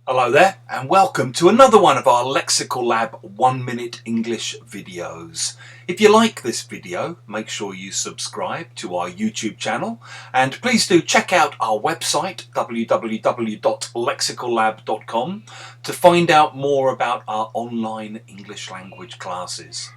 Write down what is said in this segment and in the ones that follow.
Hello there and welcome to another one of our Lexical Lab 1 Minute English videos. If you like this video, make sure you subscribe to our YouTube channel and please do check out our website www.lexicallab.com to find out more about our online English language classes.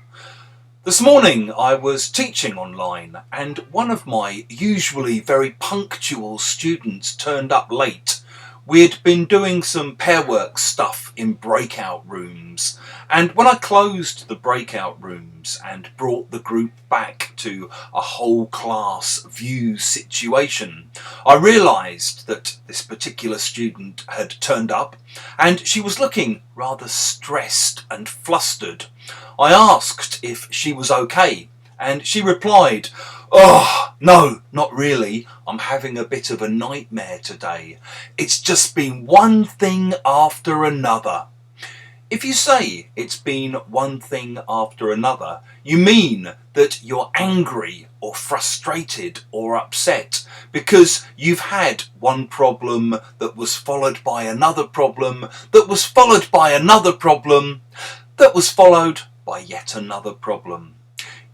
This morning I was teaching online and one of my usually very punctual students turned up late. We'd been doing some pair work stuff in breakout rooms, and when I closed the breakout rooms and brought the group back to a whole class view situation, I realised that this particular student had turned up and she was looking rather stressed and flustered. I asked if she was okay and she replied, "Oh, no, not really. I'm having a bit of a nightmare today. It's just been one thing after another." If you say it's been one thing after another, you mean that you're angry or frustrated or upset because you've had one problem that was followed by another problem that was followed by another problem that was followed by yet another problem.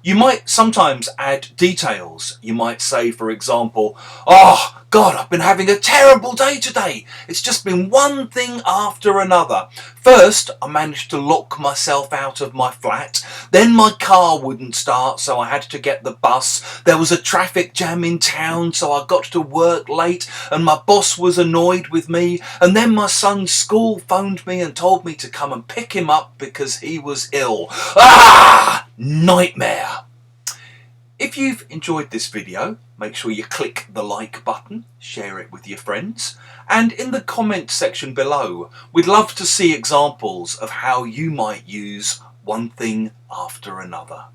You might sometimes add details. You might say, for example, "Oh God, I've been having a terrible day today. It's just been one thing after another. First, I managed to lock myself out of my flat. Then my car wouldn't start, so I had to get the bus. There was a traffic jam in town, so I got to work late, and my boss was annoyed with me. And then my son's school phoned me and told me to come and pick him up because he was ill. Ah! Nightmare." If you've enjoyed this video, make sure you click the like button, share it with your friends, and in the comment section below, we'd love to see examples of how you might use one thing after another.